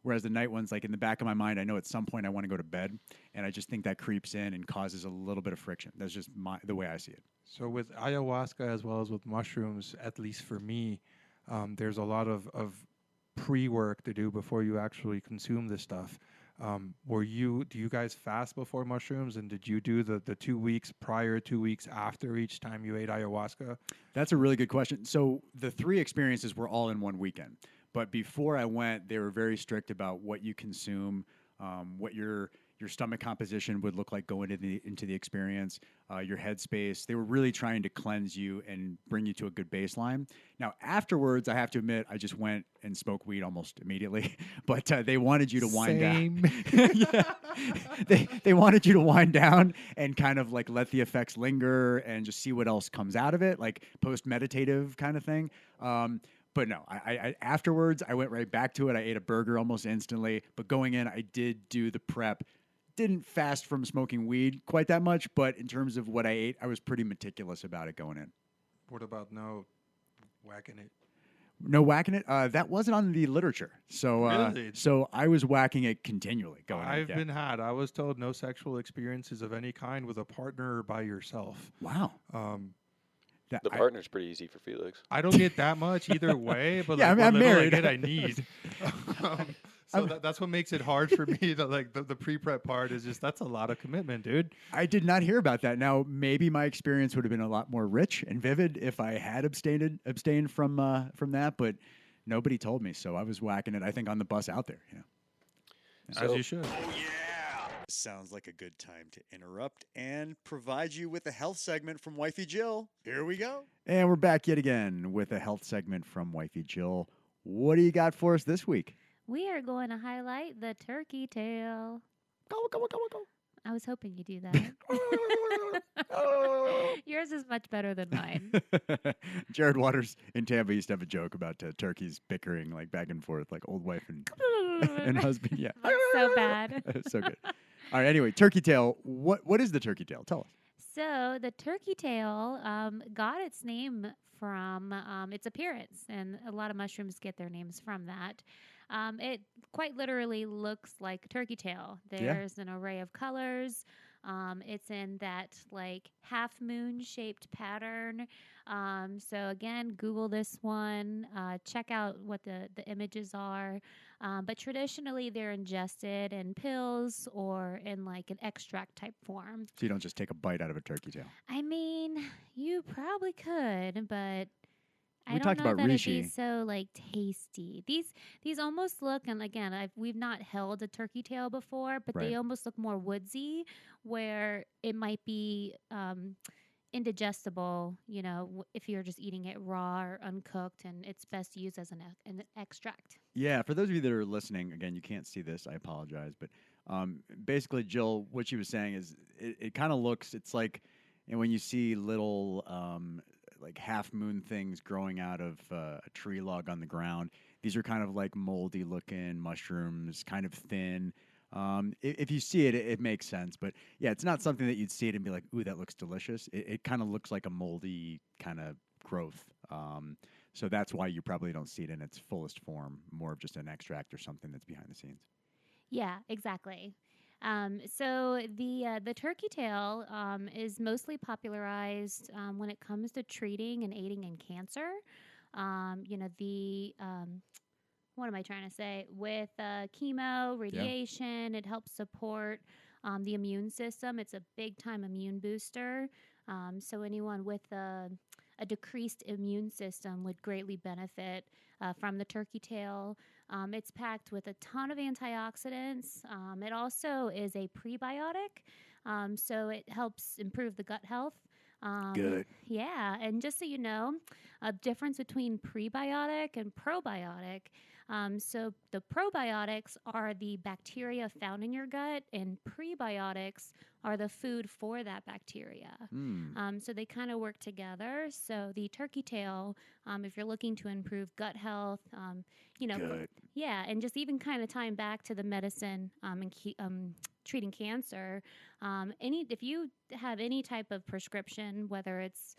S3: Whereas the night ones, like in the back of my mind, I know at some point I want to go to bed, and I just think that creeps in and causes a little bit of friction. That's just the way I see it.
S4: So with ayahuasca as well as with mushrooms, at least for me, there's a lot of pre-work to do before you actually consume this stuff. Do you guys fast before mushrooms, and did you do the 2 weeks prior, 2 weeks after each time you ate ayahuasca?
S3: That's a really good question. So the 3 experiences were all in one weekend. But before I went, they were very strict about what you consume, what your stomach composition would look like going into the experience, your headspace. They were really trying to cleanse you and bring you to a good baseline. Now, afterwards, I have to admit, I just went and smoked weed almost immediately. But they wanted you to wind down. Yeah. They wanted you to wind down and kind of like let the effects linger and just see what else comes out of it, like post-meditative kind of thing. But no, I afterwards, I went right back to it. I ate a burger almost instantly. But going in, I did do the prep. Didn't fast from smoking weed quite that much, but in terms of what I ate, I was pretty meticulous about it going in.
S4: What about no whacking it?
S3: No whacking it? That wasn't on the literature. So,
S4: Really?
S3: So I was whacking it continually going in.
S4: I was told no sexual experiences of any kind with a partner or by yourself.
S3: Wow.
S5: The partner's pretty easy for Felix.
S4: I don't get that much either way, but
S3: yeah,
S4: like
S3: I'm married.
S4: I need. So that's what makes it hard for me. The pre-prep part is just, that's a lot of commitment, dude.
S3: I did not hear about that. Now, maybe my experience would have been a lot more rich and vivid if I had abstained from that, but nobody told me, so I was whacking it, I think, on the bus out there. Yeah.
S4: As you should.
S2: Sounds like a good time to interrupt and provide you with a health segment from Wifey Jill. Here we go.
S3: And we're back yet again with a health segment from Wifey Jill. What do you got for us this week?
S7: We are going to highlight the turkey tail.
S3: Go.
S7: I was hoping you'd do that. Yours is much better than mine.
S3: Jared Waters in Tampa used to have a joke about turkeys bickering like back and forth, like old wife and husband. Yeah.
S7: That's so bad.
S3: So good. All right. Anyway, turkey tail. What is the turkey tail? Tell us.
S7: So the turkey tail got its name from its appearance, and a lot of mushrooms get their names from that. It quite literally looks like a turkey tail. There's an array of colors. It's in that like half moon shaped pattern. So again, Google this one. Check out what the images are. But traditionally, they're ingested in pills or in like an extract type form.
S3: So you don't just take a bite out of a turkey tail.
S7: I mean, you probably could, but I
S3: We
S7: don't
S3: talked
S7: know
S3: about
S7: that it'd be
S3: reishi.
S7: so like tasty. These almost look, and again, we've not held a turkey tail before, but
S3: Right.
S7: they almost look more woodsy, where it might be indigestible. You know, if you're just eating it raw or uncooked, and it's best used as an extract.
S3: Yeah, for those of you that are listening, again, you can't see this. I apologize, but basically, Jill, what she was saying is, it kind of looks. It's like, and when you see little like half moon things growing out of a tree log on the ground, these are kind of like moldy looking mushrooms, kind of thin. If you see it, it makes sense. But yeah, it's not something that you'd see it and be like, "Ooh, that looks delicious." It kind of looks like a moldy kind of growth. So that's why you probably don't see it in its fullest form, more of just an extract or something that's behind the scenes.
S7: Yeah, exactly. So the turkey tail is mostly popularized when it comes to treating and aiding in cancer. You know, what am I trying to say? With chemo, radiation, it helps support the immune system. It's a big time immune booster. So anyone with a decreased immune system would greatly benefit from the turkey tail. It's packed with a ton of antioxidants. It also is a prebiotic, so it helps improve the gut health.
S3: Good.
S7: Yeah, and just so you know, a difference between prebiotic and probiotic. So the probiotics are the bacteria found in your gut, and prebiotics are the food for that bacteria. So they kind of work together. So the turkey tail, if you're looking to improve gut health, you know,
S3: Good.
S7: yeah, and just even kind of tying back to the medicine and treating cancer, if you have any type of prescription, whether it's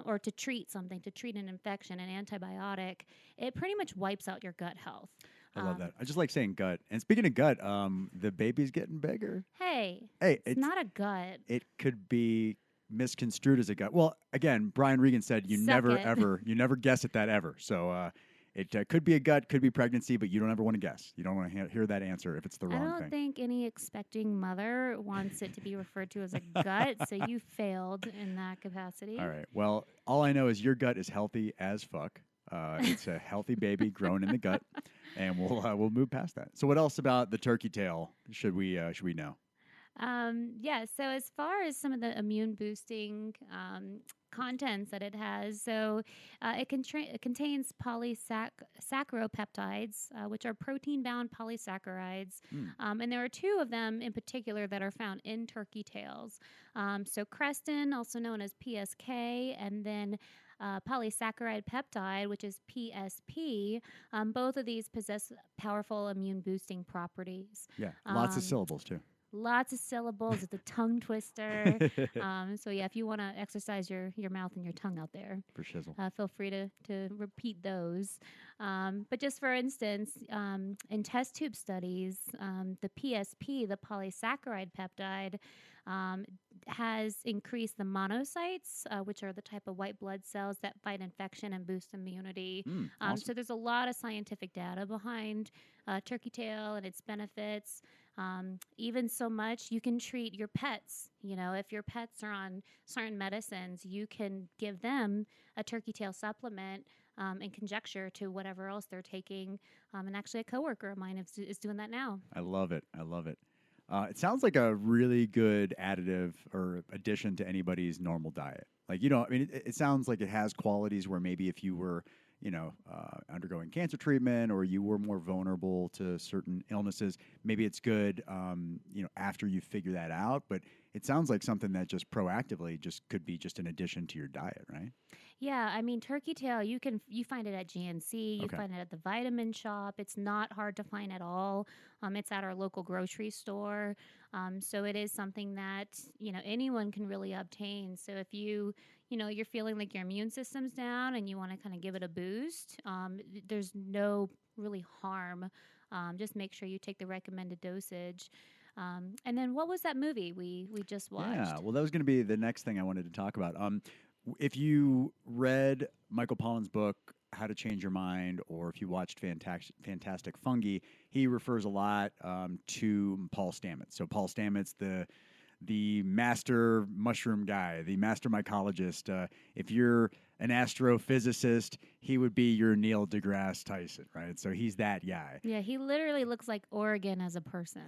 S7: or to treat something, to treat an infection, an antibiotic, it pretty much wipes out your gut health.
S3: I love that. I just like saying gut. And speaking of gut, the baby's getting bigger.
S7: Hey,
S3: Hey,
S7: it's not a gut.
S3: It could be misconstrued as a gut. Well, again, Brian Regan said you
S7: Suck
S3: never
S7: it.
S3: ever, you never guess at that ever. So it could be a gut, could be pregnancy, but you don't ever want to guess. You don't want to hear that answer if it's the
S7: I
S3: wrong
S7: don't
S3: thing.
S7: think any expecting mother wants it to be referred to as a gut, so you failed in that capacity.
S3: All right. Well, all I know is your gut is healthy as fuck. It's a healthy baby growing in the gut, and we'll move past that. So, what else about the turkey tail should we know?
S7: Yeah, so as far as some of the immune boosting contents that it has, so it contains polysaccharopeptides, which are protein bound polysaccharides. And there are two of them in particular that are found in turkey tails. So crestin, also known as PSK, and then polysaccharide peptide, which is PSP. Both of these possess powerful immune boosting properties.
S3: Yeah, lots of syllables too.
S7: Lots of syllables. It's a tongue twister. So yeah, if you want to exercise your mouth and your tongue out there,
S3: For shizzle.
S7: feel free to repeat those. But just for instance, in test tube studies, the PSP, the polysaccharide peptide, has increased the monocytes, which are the type of white blood cells that fight infection and boost immunity.
S3: Awesome.
S7: So there's a lot of scientific data behind turkey tail and its benefits. Even so much, you can treat your pets. You know, if your pets are on certain medicines, you can give them a turkey tail supplement in conjecture to whatever else they're taking. And actually, a coworker of mine is doing that now.
S3: I love it. I love it. It sounds like a really good additive or addition to anybody's normal diet. Like, you know, I mean, it sounds like it has qualities where maybe if you were, you know, undergoing cancer treatment or you were more vulnerable to certain illnesses, maybe it's good, you know, after you figure that out. But it sounds like something that just proactively just could be just an addition to your diet, right?
S7: Yeah, I mean turkey tail. You find it at GNC. You
S3: Okay.
S7: find it at the vitamin shop. It's not hard to find at all. It's at our local grocery store. So it is something that anyone can really obtain. So if you're feeling like your immune system's down and you want to kind of give it a boost, there's no really harm. Just make sure you take the recommended dosage. And then what was that movie we just watched?
S3: Yeah, well, that was going to be the next thing I wanted to talk about. If you read Michael Pollan's book, How to Change Your Mind, or if you watched Fantastic Fungi, he refers a lot to Paul Stamets. So Paul Stamets, the master mushroom guy, the master mycologist. If you're an astrophysicist, he would be your Neil deGrasse Tyson, right? So he's that guy.
S7: Yeah, he literally looks like Oregon as a person.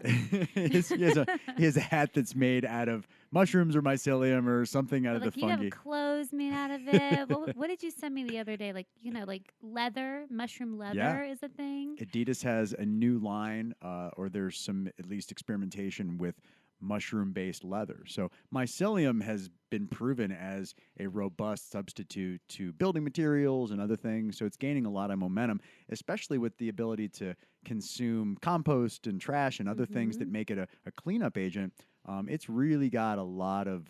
S3: he has a hat that's made out of mushrooms or mycelium or something out of the fungi.
S7: You have clothes made out of it. What did you send me the other day? Like, like leather, mushroom leather is a thing.
S3: Adidas has a new line, or there's some at least experimentation with mushroom-based leather. So mycelium has been proven as a robust substitute to building materials and other things. So it's gaining a lot of momentum, especially with the ability to consume compost and trash and other things that make it a cleanup agent. It's really got a lot of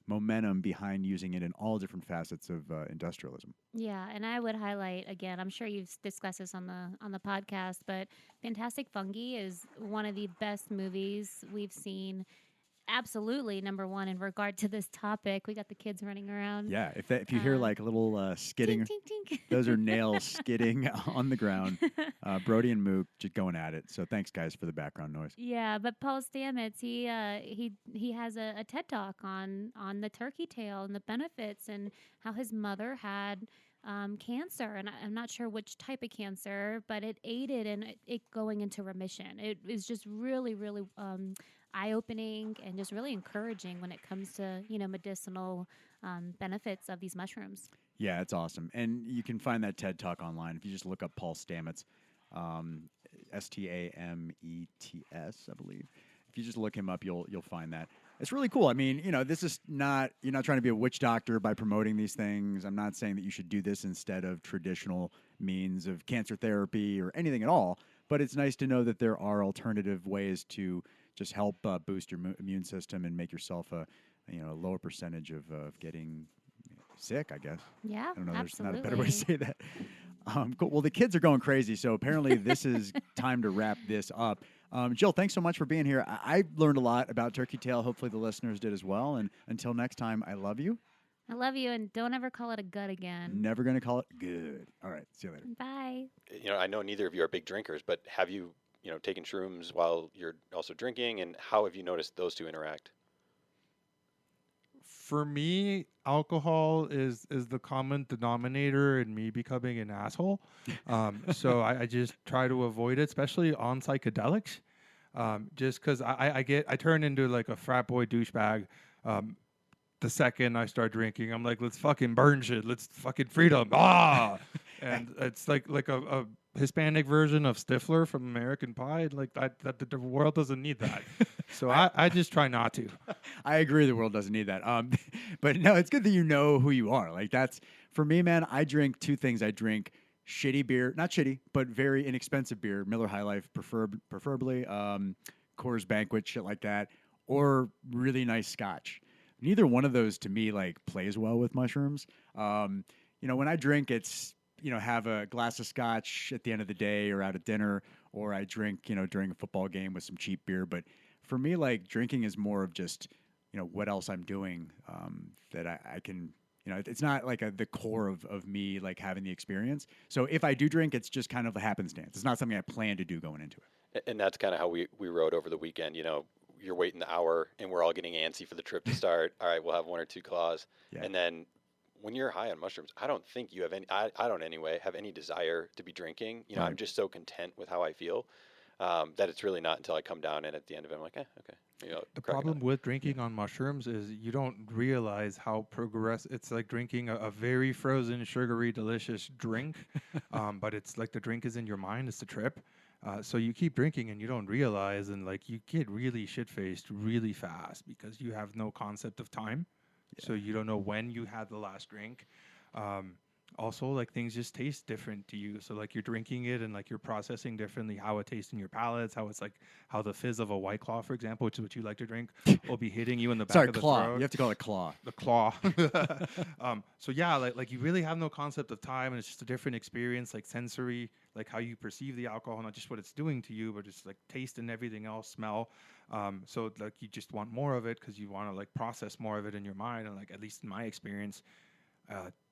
S3: momentum behind using it in all different facets of industrialism.
S7: Yeah, and I would highlight again. I'm sure you've discussed this on the podcast, but Fantastic Fungi is one of the best movies we've seen. Absolutely, number one in regard to this topic. We got the kids running around.
S3: Yeah, if you hear like a little skidding,
S7: tink, tink, tink.
S3: Those are nails skidding on the ground. Brody and Mook just going at it. So thanks, guys, for the background noise.
S7: Yeah, but Paul Stamets, he has a TED Talk on the turkey tail and the benefits and how his mother had cancer, and I'm not sure which type of cancer, but it aided in it going into remission. It is just really, really eye-opening and just really encouraging when it comes to medicinal benefits of these mushrooms.
S3: Yeah, it's awesome, and you can find that TED Talk online if you just look up Paul Stamets, Stamets, I believe. If you just look him up, you'll find that. It's really cool. I mean, this is not, you're not trying to be a witch doctor by promoting these things. I'm not saying that you should do this instead of traditional means of cancer therapy or anything at all, but it's nice to know that there are alternative ways to just help boost your immune system and make yourself a lower percentage of getting sick, I guess.
S7: Yeah,
S3: I don't know.
S7: absolutely.
S3: There's not a better way to say that. Cool. Well, the kids are going crazy, so apparently this is time to wrap this up. Jill, thanks so much for being here. I learned a lot about turkey tail. Hopefully the listeners did as well. And until next time, I love you.
S7: I love you, and don't ever call it a gut again.
S3: Never going to call it good. All right. See you later.
S7: Bye.
S5: I know neither of you are big drinkers, but have you, taken shrooms while you're also drinking, and how have you noticed those two interact?
S4: For me, alcohol is the common denominator in me becoming an asshole. So I just try to avoid it, especially on psychedelics. Just because I turn into like a frat boy douchebag. The second I start drinking, I'm like, let's fucking burn shit. Let's fucking freedom. And it's like a Hispanic version of Stifler from American Pie. Like that the world doesn't need that. So I just try not to.
S3: I agree the world doesn't need that. But no, it's good that you know who you are. Like that's, for me, man, I drink two things. I drink shitty beer, not shitty, but very inexpensive beer, Miller High Life, preferably, Coors Banquet, shit like that, or really nice scotch. Neither one of those to me like plays well with mushrooms. When I drink, it's, have a glass of scotch at the end of the day or out at dinner, or I drink, during a football game with some cheap beer. But for me, like drinking is more of just, what else I'm doing that I can, it's not like the core of me like having the experience. So if I do drink, it's just kind of a happenstance. It's not something I plan to do going into it.
S5: And that's kind of how we rode over the weekend. You're waiting the hour and we're all getting antsy for the trip to start. All right, we'll have one or two claws. Yeah. And then when you're high on mushrooms, I don't think you have any, I don't anyway, have any desire to be drinking. Right. I'm just so content with how I feel that it's really not until I come down and at the end of it, I'm like, okay.
S4: The problem with drinking on mushrooms is you don't realize how it's like drinking a very frozen, sugary, delicious drink. But it's like the drink is in your mind. It's the trip. So you keep drinking and you don't realize, and like you get really shit-faced really fast because you have no concept of time. Yeah. So you don't know when you had the last drink. Also, like things just taste different to you. So like you're drinking it and like you're processing differently how it tastes in your palates, how it's like how the fizz of a White Claw, for example, which is what you like to drink, will be hitting you in the back
S3: Sorry,
S4: of the
S3: claw.
S4: throat.
S3: You have to call it claw.
S4: The claw. So yeah, like you really have no concept of time, and it's just a different experience, like sensory, like how you perceive the alcohol, not just what it's doing to you, but just like taste and everything else, smell. So like you just want more of it because you want to like process more of it in your mind, and like at least in my experience,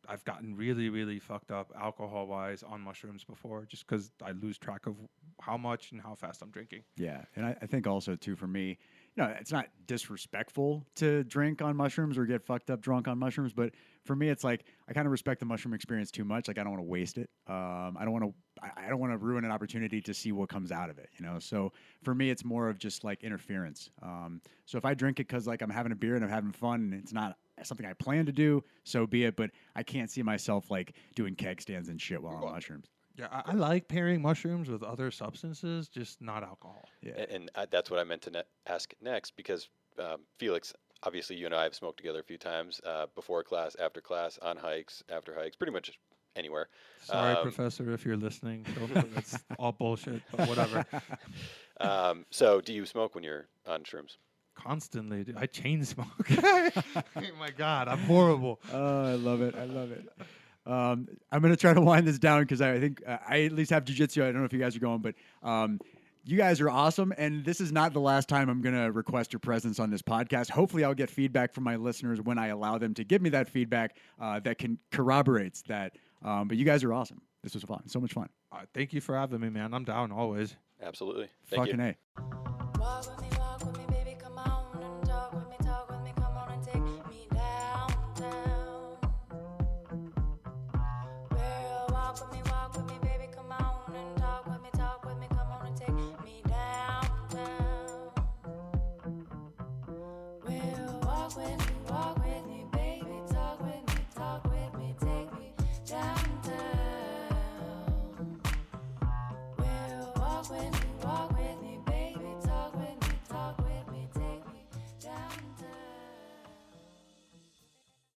S4: I've gotten really, really fucked up alcohol-wise on mushrooms before, just because I lose track of how much and how fast I'm drinking.
S3: Yeah, and I think also too for me, it's not disrespectful to drink on mushrooms or get fucked up drunk on mushrooms, but for me, it's like I kind of respect the mushroom experience too much. Like I don't want to waste it. I don't want to ruin an opportunity to see what comes out of it. So for me, it's more of just like interference. So if I drink it because like I'm having a beer and I'm having fun, and it's not something I plan to do, so be it. But I can't see myself like doing keg stands and shit while on mushrooms.
S4: Yeah, I like pairing mushrooms with other substances, just not alcohol.
S3: Yeah,
S5: And that's what I meant to ask next, because Felix, obviously you and I have smoked together a few times, before class, after class, on hikes, after hikes, pretty much anywhere.
S4: Sorry, Professor, if you're listening. It's all bullshit, but whatever.
S5: So do you smoke when you're on shrooms?
S4: Constantly. Dude. I chain smoke. Oh my God, I'm horrible.
S3: Oh, I love it. I love it. I'm going to try to wind this down because I think I at least have jiu-jitsu. I don't know if you guys are going, but you guys are awesome. And this is not the last time I'm going to request your presence on this podcast. Hopefully I'll get feedback from my listeners when I allow them to give me that feedback that corroborates that. But you guys are awesome. This was fun. So much fun.
S4: Thank you for having me, man. I'm down always.
S5: Absolutely. Thank
S3: Fucking
S5: you.
S3: A.
S8: Walk with me, baby, come on and talk with me, come on and take me downtown. Well, walk with me, baby, come on and talk with me, come on and take me downtown. Well, walk with me, baby, talk with me, take me downtown. Well, walk with me,